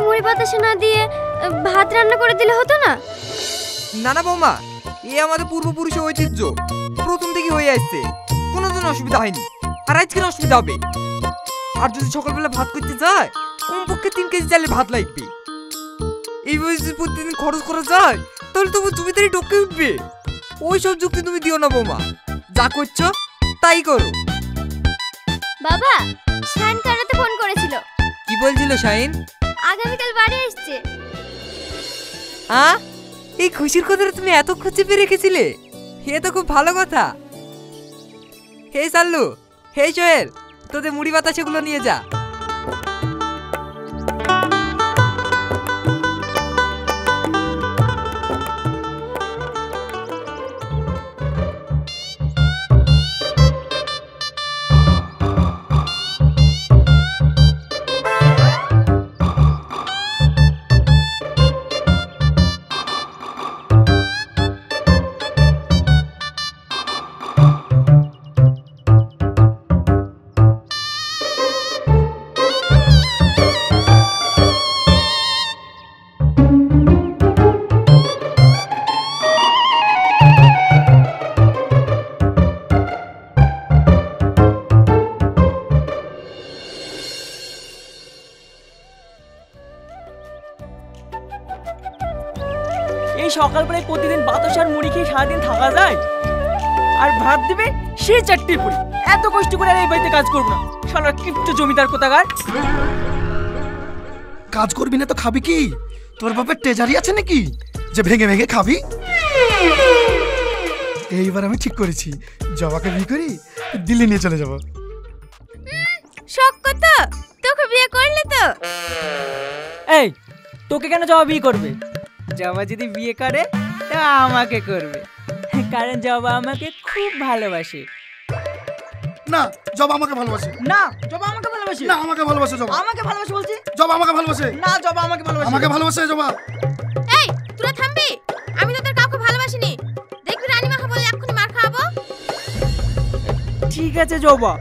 মুড়ি বাতাসা না দিয়ে ভাত রান্না করে দিলে হতো না? না না বৌমা, এ আমাদের পূর্বপুরুষের ঐতিহ্য, প্রথম থেকে হয়ে আসছে, কোনোদিন অসুবিধা হয়নি, আর আজকের অসুবিধা হবে। আর যদি সকালবেলা ভাত করতে যায়, কমপক্ষে 3 কেজি চালের ভাত লাগবে। এইভাবে যদি প্রতিদিন খরচ করা যায়, তাহলে তবু তুমি তাই ডকে উঠবে। ওই সব যুক্তি তুমি দিও না বৌমা, যা করছো তাই করো। বাবা, শাহিন কারাতে ফোন করেছিল। কি বলছিল শাহিন? আগামীকাল বাড়ি আসছে। এই খুশির কথাটা তুমি এত চেপে রেখেছিলে? এ তো খুব ভালো কথা। হে সাল্লু, হে সোহেল, তোদের মুড়ি বাতাসাগুলো নিয়ে যা। সকালবেলায় প্রতিদিন বাতাসার মুড়ি খেয়ে সারাদিন থাকা যায়? আর ভাত দিবে সেই 4টির পুরি। এত কষ্ট করে আর এই বাড়িতে কাজ করবো না, শালা কিপ্ট জমিদার কোথাকার। কাজ করবি না তো খাবি কি? তোর বাপের ট্রেজারি আছে নাকি যে ভেঙে ভেঙে খাবি? এইবার আমি ঠিক করেছি, জবাকে বিয়ে করি দিল্লি নিয়ে চলে যাব। শখ কত, তোকে বিয়ে করলে তো? এই, তোকে কেন জবা বিয়ে করবে? জবা যদি বিয়ে করে তা আমাকে করবে, কারণ জবা আমাকে খুব ভালোবাসে। না, জবা আমাকে ভালোবাসে। না, জবা আমাকে ভালোবাসে। না, আমাকে ভালোবাসে। জবা আমাকে ভালোবাসে বলছি। জবা আমাকে ভালোবাসে। না, জবা আমাকে ভালোবাসে। আমাকে ভালোবাসে জবা। এই, তোরা থামবি? আমি তো তোর কাউকে ভালোবাসিনি। দেখবি রানী মাখা বলে এক্ষুনি মার খাবো। ঠিক আছে জবা,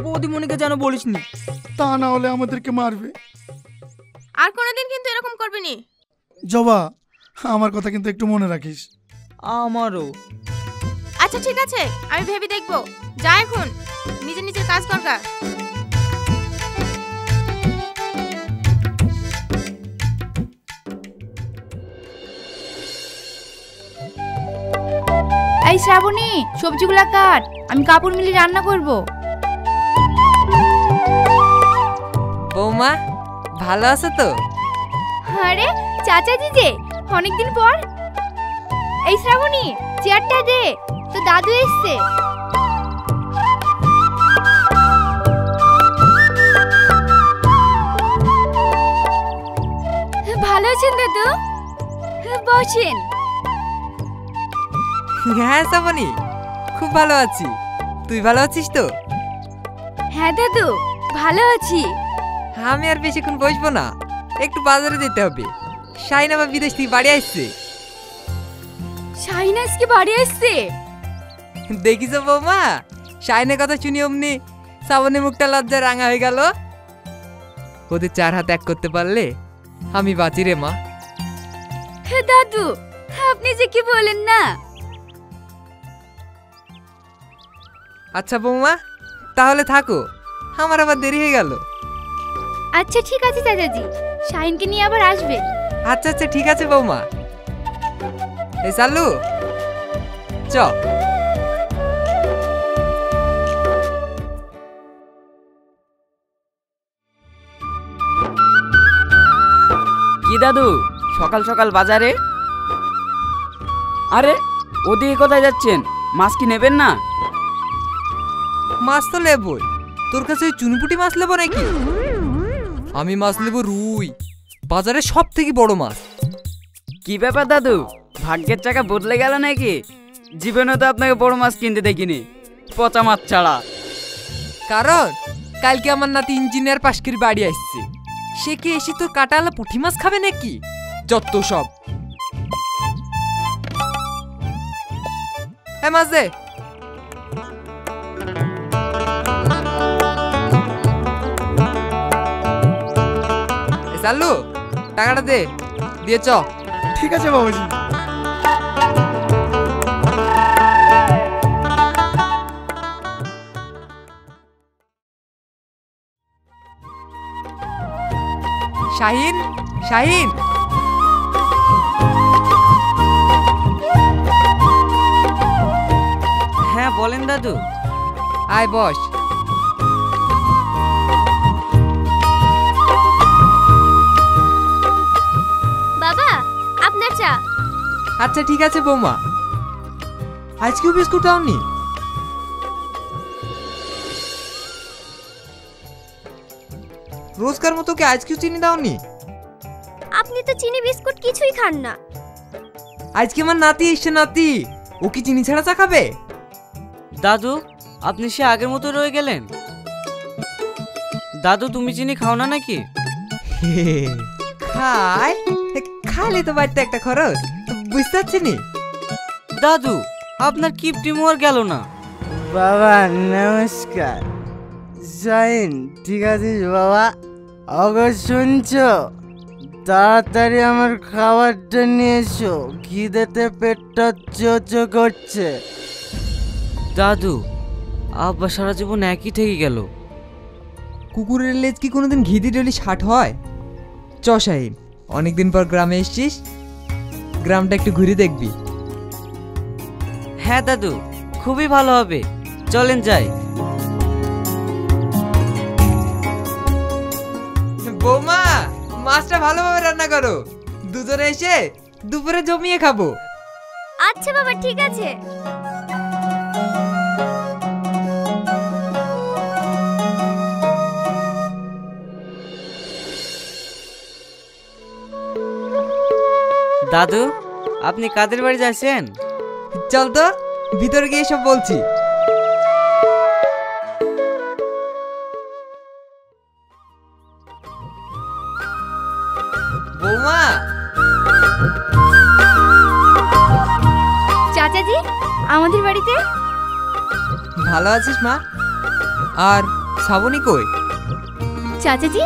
বৌদিমণিকে যেন বলিসনি। তা না হলে আমাদেরকে মারবে। আর কোনোদিন কিন্তু এরকম করবি না। জবা, আমার কথা কিন্তু একটু মনে রাখিস। আমারও। আচ্ছা ঠিক আছে, আমি ভেবে দেখবো। যা এখন নিজের নিজের কাজ কর। এই শ্রাবণী, সবজিগুলা কাট, আমি কাপড় মিলি রান্না করব। বৌমা, ভালো আছো তো? আরে চাচা জিজে, অনেকদিন পর। এই শ্রাবণী, চেয়ারটা দে, তো দাদু এসছে। ভালো আছেন দাদু? বসেন। হ্যাঁ শ্রাবণী, খুব ভালো আছি। তুই ভালো আছিস তো? হ্যাঁ দাদু, ভালো আছি। আমি আর বেশিক্ষণ বসবো না, একটু বাজারে যেতে হবে। শাহিন আবার বিদেশ থেকে বাড়ি আসছে। শাহিন আজকে বাড়ি আসছে? দেখিস বৌমা, শাহিনের কথা শুনি অমনি শ্রাবণীর মুখটা লজ্জায় রাঙা হয়ে গেল। ওদের 4 হাত এক করতে পারলে আমি বাঁচি রে মা। দাদু, আপনি যে কি বলেন না। আচ্ছা বৌমা, তাহলে থাকো, আমার আবার দেরি হয়ে গেল। আচ্ছা ঠিক আছে চাচাজি, শাহিনকে নিয়ে আবার আসবে। আচ্ছা আচ্ছা ঠিক আছে বৌমা। এই চালু চ। কি দাদু, সকাল সকাল বাজারে? আরে ওদিকে কোথায় যাচ্ছেন? মাছ কি নেবেন না? মাছ তো নেবই, তোর কাছে ওই চুনপুটি মাছ নেবো নাকি? আমি মাছ নেবো রুই, বাজারে সব থেকে বড় মাছ। কি ব্যাপার দাদু, ভাগ্যের চাকা বদলে গেল নাকি? জীবনে তো আপনাকে বড় মাছ কিনতে দেখিনি, পচা মাছ ছাড়া। কারণ কালকে আমার নাতি ইঞ্জিনিয়ার পাশ করে বাড়ি আসছে, সে কি এসে তোর কাটালা পুঁটি মাছ খাবে নাকি? যত সব। হ্যাঁ মাছ দে। চালু টাকাটা দে, দিয়ে চ। ঠিক আছে বাবুজি। শাহিন, শাহিন। হ্যাঁ বলেন দাদু। আয় বস। বাবা আপনার চা। আচ্ছা ঠিক আছে বৌমা। আজকেও বিস্কুট দাওনি? রোজকার মতো কি আজকেও চিনি দাওনি? আপনি তো চিনি বিস্কুট কিছুই খান না। আজকে আমার নাতি এসছে, নাতি। ও কি চিনি ছাড়া চা খাবে? দাদু আপনি সে আগের মতো রয়ে গেলেন। দাদু তুমি চিনি খাও না নাকি? খায়, খাইলে তো বাড়িতে একটা খরচ, বুঝতে পারছি নি। দাদু আপনার কিপটি মোয়ার গেল না। বাবা নমস্কার। শাহিন ঠিক আছিস বাবা? অগো শুনছো? তাড়াতাড়ি আমার খাবারটা নিয়ে এসো, খিদেতে পেটটা চোচো করছে। দাদু আব্বা সারা জীবন একই থেকে গেল। কুকুরের লেজ কি কোনোদিন ঘি দিয়ে ডলি ষাট হয়? চ শাহিন, অনেকদিন পর গ্রামে এসছিস, গ্রামটা একটু ঘুরে দেখবি। হ্যাঁ দাদু খুবই ভালো হবে, চলেন যাই। বৌমা, মাছটা ভালোভাবে রান্না করো, দুজনে এসে দুপুরে জমিয়ে খাবো। আচ্ছা বাবা ঠিক আছে। দাদু আপনি কাদের বাড়ি যাচ্ছেন? চল তো ভিতরে গিয়ে সব বলছি। বৌমা। চাচাজি আমাদের বাড়িতে। ভালো আছিস মা? আর শ্রাবণী কই? চাচাজি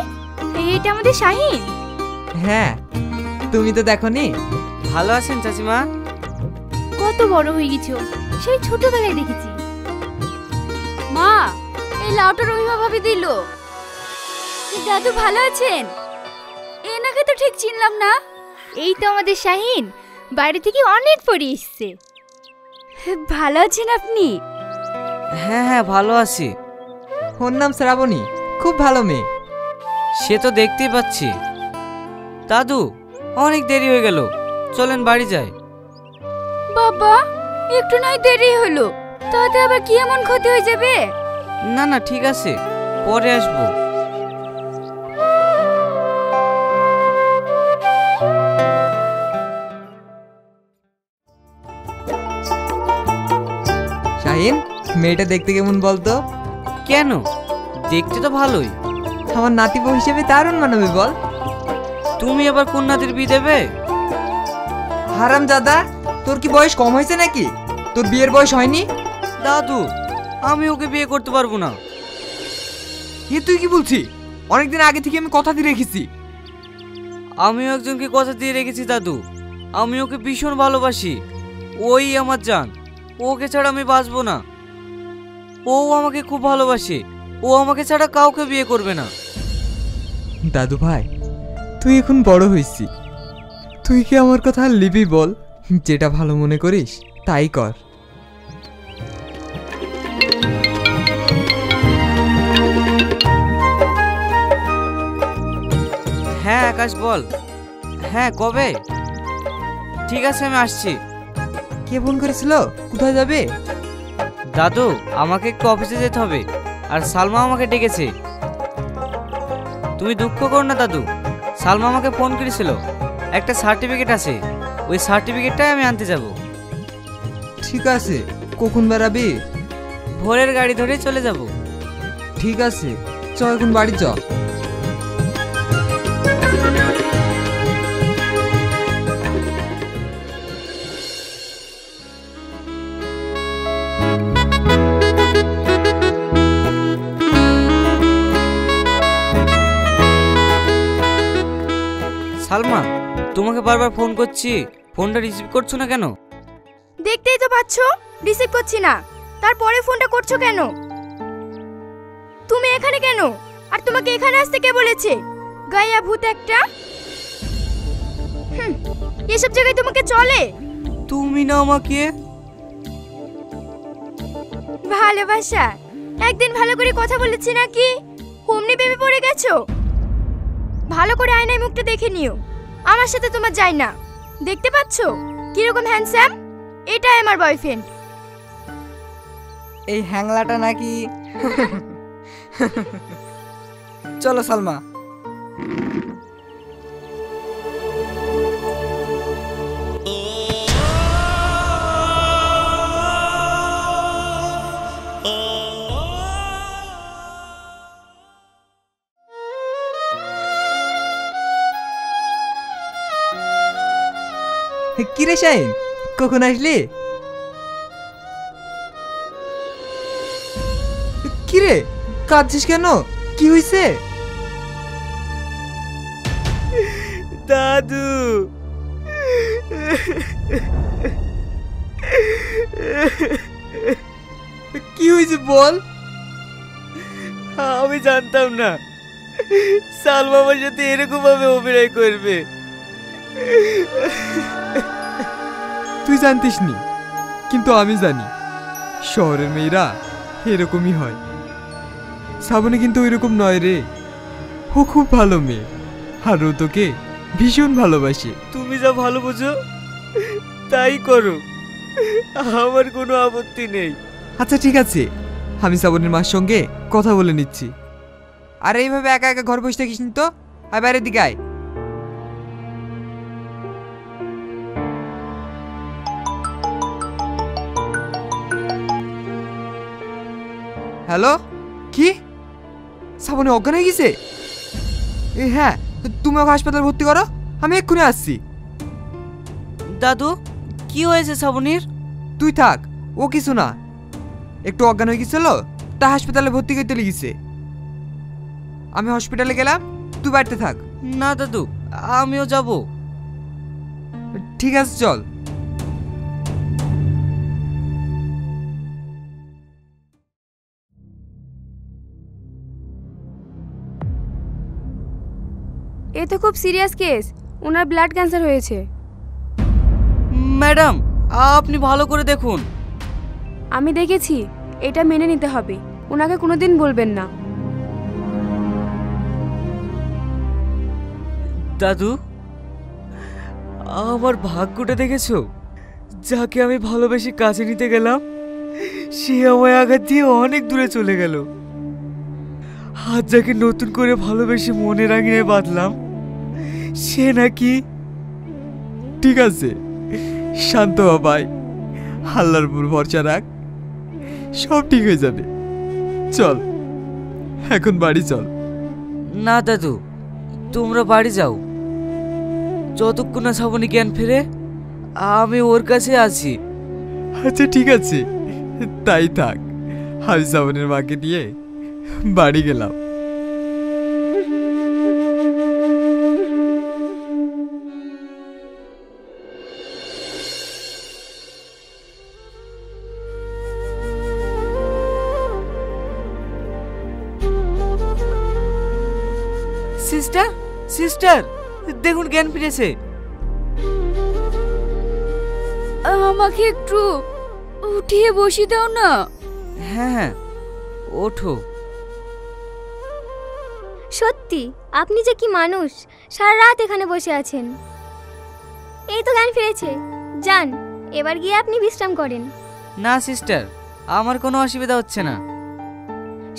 এটা আমাদের শাহিন। হ্যাঁ, তুমি তো দেখোনি। ভালো আছেন চাচিমা? কত বড় হয়ে গেছো, সেই ছোটবেলায় দেখেছি। মা এই লাউটা রহিমা ভাবি দিল। দাদু ভালো আছেন? এনাকে তো ঠিক চিনলাম না। এই তো আমাদের শাহিন, বাইরে থেকে অনেক পরে এসেছে। ভালো আছেন আপনি? হ্যাঁ হ্যাঁ ভালো আছি। ওর নাম শ্রাবণী, খুব ভালো মেয়ে। সে তো দেখতেই পাচ্ছি। দাদু অনেক দেরি হয়ে গেল, চলেন বাড়ি যাই। বাবা একটু নয় দেরি হলো, তাতে আবার কি এমন ক্ষতি হয়ে যাবে? না না ঠিক আছে, পরে আসবো। শাহিন, মেয়েটা দেখতে কেমন বলতো? কেন, দেখতে তো ভালোই। আমার নাতি বউ হিসেবে দারুণ মানাবে বল। তুমি আবার কোন নাতির বিয়ে দেবে? হারাম দাদা, তোর কি বয়স কম হয়েছে নাকি? তোর বিয়ের বয়স হয়নি? দাদু আমি ওকে বিয়ে করতে পারবো না। এ তুই কি বলছিস? অনেকদিন আগে থেকে আমি কথা দিয়ে রেখেছি। আমিও একজনকে কথা দিয়ে রেখেছি দাদু, আমি ওকে ভীষণ ভালোবাসি। ওই আমার জান, ওকে ছাড়া আমি বাঁচবো না। ও আমাকে খুব ভালোবাসে, ও আমাকে ছাড়া কাউকে বিয়ে করবে না। দাদু ভাই, তুই এখন বড় হয়েছি, তুই কি আমার কথা আর লিবি বল? যেটা ভালো মনে করিস তাই কর। হ্যাঁ আকাশ বল। হ্যাঁ কবে? ঠিক আছে আমি আসছি। কে ফোন করেছিল? কোথায় যাবে? দাদু আমাকে একটু অফিসে যেতে হবে, আর সালমা আমাকে ডেকেছে। তুমি দুঃখ করো না দাদু, সালমা আমাকে ফোন করেছিল, একটা সার্টিফিকেট আছে, ওই সার্টিফিকেটটাই আমি আনতে যাব। ঠিক আছে, কখন বেরাবি? ভোরের গাড়ি ধরে চলে যাব। ঠিক আছে, চ এখন বাড়ি চ। সালমা, তোমাকে বারবার ফোন করছি, ফোনটা রিসিভ করছো না কেন? দেখতেই তো পাচ্ছ রিসিভ করছি না, তারপরে ফোনটা করছো কেন? তুমি এখানে কেন? আর তোমাকে এখানে আসতে কে বলেছে? গায়া ভূত একটা। এসব জায়গায় তোমাকে চলে? তুমি না আমাকে ভালোবাসা একদিন ভালো করে কথা বলেছি নাকি অমনি ভেবে পড়ে গেছো? ভালো করে আয়নায় মুখটা দেখে নিও, আমার সাথে তোমার যায় না। দেখতে পাচ্ছো কিরকম হ্যান্ডসাম? এটাই আমার বয়ফ্রেন্ড। এই হ্যাংলাটা নাকি? চলো সালমা। কিরে শাহিন, কখন আসলি? কিরে কাঁদছিস কেন? কি হয়েছে? দাদু, কি হয়েছে বল। আমি জানতাম না সালমা আমার সাথে এরকম ভাবে অভিনয় করবে। তুই জানতিস নি, কিন্তু আমি জানি শহরের মেয়েরা এরকমই হয়। শ্রাবণী কিন্তু ওইরকম নয় রে, ও খুব ভালো মেয়ে, আর ও তোকে ভীষণ ভালোবাসে। তুমি যা ভালো বুঝো তাই করো, আমার কোনো আপত্তি নেই। আচ্ছা ঠিক আছে, আমি শ্রাবণীর মার সঙ্গে কথা বলে নিচ্ছি। আর এইভাবে একা একা ঘর বসে থাকিস নি তো, আর বাইরের দিকে আয়। হ্যালো, কি শ্রাবণী অজ্ঞান হয়ে গেছে? হ্যাঁ, তুমি ওকে হাসপাতালে ভর্তি করো, আমি এক্ষুনি আসছি। দাদু, কি হয়েছে শ্রাবণীর? তুই থাক, ও কিছু না, একটু অজ্ঞান হয়ে গেছিল, তা হাসপাতালে ভর্তি করতে লেগেছে। আমি হসপিটালে গেলাম, তুই বাড়িতে থাক। না দাদু, আমিও যাব। ঠিক আছে চল। এ তো খুব সিরিয়াস কেস, ওনার ব্লাড ক্যান্সার হয়েছে। ম্যাডাম, আপনি ভালো করে দেখুন। আমি দেখেছি, এটা মেনে নিতে হবে, ওনাকে কোনোদিন বলবেন না। দাদু, আমার ভাগ্যটা দেখেছো? যাকে আমি ভালোবেসে কাছে নিতে গেলাম সে আমায় আঘাত দিয়ে অনেক দূরে চলে গেল। আর যাকে নতুন করে ভালোবেসে মনে রাঙিয়ে বাঁধলাম সে নাকি। ঠিক আছে, শান্ত হ ভাই, আল্লাহর উপর ভরসা রাখ, সব ঠিক হয়ে যাবে। চল এখন বাড়ি চল। না দাদু, তোমরা বাড়ি যাও, যতক্ষণ না শ্রাবণী জ্ঞান ফেরে আমি ওর কাছে আছি। আচ্ছা ঠিক আছে, তাই থাক। আমি শ্রাবণের মাকে নিয়ে বাড়ি গেলাম। সিস্টার, সিস্টার, দেখুন জ্ঞান ফিরেছে। আমাকে একটু উঠিয়ে বসিয়ে দাও না। হ্যাঁ হ্যাঁ, ওঠো। সত্যি আপনি যে কি মানুষ, সারা রাত এখানে বসে আছেন। এই তো জ্ঞান ফিরেছে, যান এবার গিয়ে আপনি বিশ্রাম করেন। না সিস্টার, আমার কোনো অসুবিধা হচ্ছে না।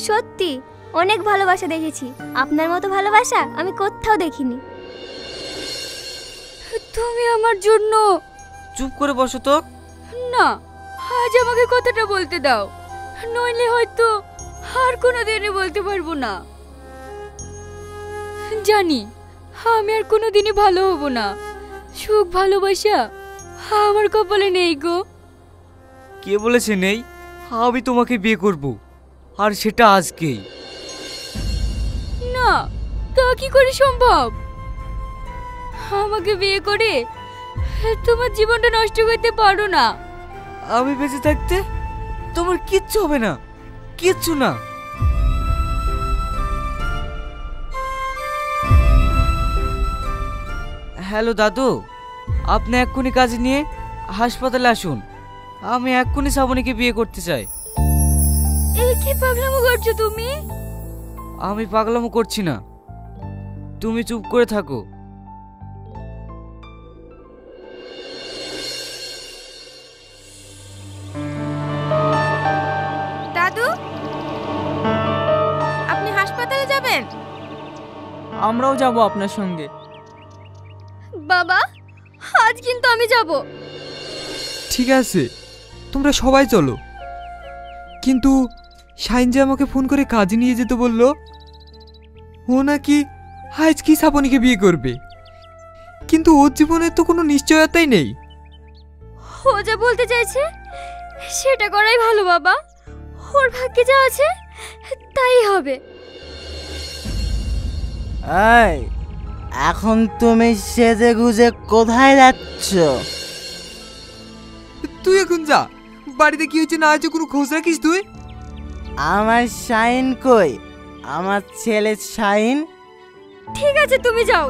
সত্যি অনেক ভালোবাসা দেখেছি, আপনার মতো ভালোবাসা আমি কোথাও দেখিনি। তুমি আমার জন্য। চুপ করে বসো তো। না, আজ আমাকে কথাটা বলতে দাও, নইলে হয়তো আর কোনোদিনই বলতে পারবো না। জানি আমি আর কোনোদিনই ভালো হব না, সুখ ভালোবাসা আমার কপালে নেই গো। কে বলেছে নেই? আমি তোমাকে বিয়ে করব, আর সেটা আজকেই। না, তা কি করে সম্ভব? আমাকে বিয়ে করে তোমার জীবনটা নষ্ট করতে পারো না। আমি বেঁচে থাকতে তোমার কিচ্ছু হবে না, কিচ্ছু না। হ্যালো দাদু, আপনি এক্ষুনি কাজ নিয়ে হাসপাতালে আসুন। আমি এক্ষুনি শ্রাবণীকে বিয়ে করতে চাই। এই কি পাগলামো করছো তুমি? আমি পাগলামো করছি না, তুমি চুপ করে থাকো। দাদু, আপনি হাসপাতালে যাবেন? আমরাও যাব আপনার সঙ্গে। বাবা, আজ কিন্তু আমি যাব। ঠিক আছে, তোমরা সবাই চলো। কিন্তু শাইন যে আমাকে ফোন করে কাজে নিয়ে যেতে বললো, ও নাকি আজ কি শ্রাবণীকে বিয়ে করবে, কিন্তু ওর জীবনের তো কোনো নিশ্চয়তাই নেই। ও যা বলতে চাইছে সেটা করাই ভালো বাবা। ওর ভাগ্যে যা আছে তাই হবে। এই, এখন তুমি সেজে গুজে কোথায় যাচ্ছ? তুই এখন যা, বাড়িতে কি হচ্ছে না হচ্ছে কোনো খোঁজ রাখিস তুই? আমার শাইন কই? আমার ছেলে শাইন? ঠিক আছে, তুমি যাও,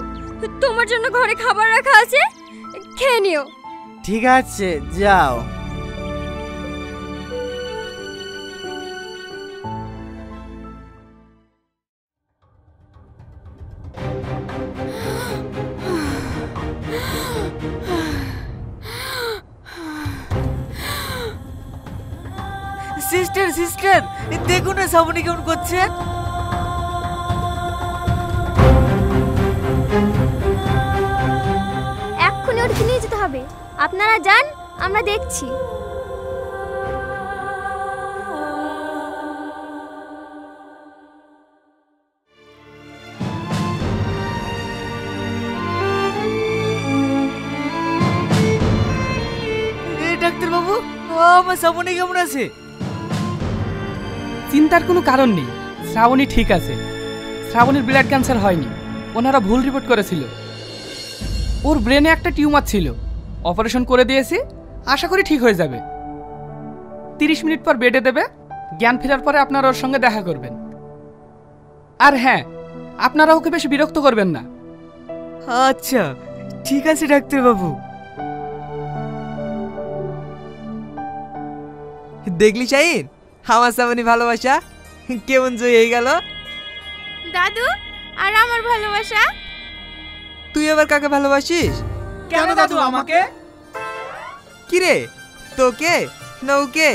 তোমার জন্য ঘরে খাবার রাখা আছে, খেয়ে নিও। ঠিক আছে, যাও। সিস্টার সিস্টার, দেখুন না শ্রাবণী কেমন করছে। এক্ষুনি ওকে নিয়ে যেতে হবে। আপনারা যান, আমরা দেখছি। ডাক্তার বাবু, আমার শ্রাবণী কেমন আছে? চিন্তার কোনো কারণ নেই, শ্রাবণী ঠিক আছে। শ্রাবণীর ব্লাড ক্যান্সার হয়নি, ওনারা ভুল রিপোর্ট করেছিল। ওর ব্রেনে একটা টিউমার ছিল, অপারেশন করে দিয়েছি, আশা করি ঠিক হয়ে যাবে। 30 মিনিট পর বেডে দেবে, জ্ঞান ফেরার পরে আপনারা ওর সঙ্গে দেখা করবেন। আর হ্যাঁ, আপনারা ওকে বেশি বিরক্ত করবেন না। আচ্ছা ঠিক আছে ডাক্তার বাবু। দেখলি শাইন, আমার শ্রাবণী ভালোবাসা কেমন জয় হয়ে গেল। দাদু, আর আমার ভালোবাসা? তুই আবার কাকে ভালোবাসিস? কেন দাদু আমাকে? কি রে, তোকে না ওকে?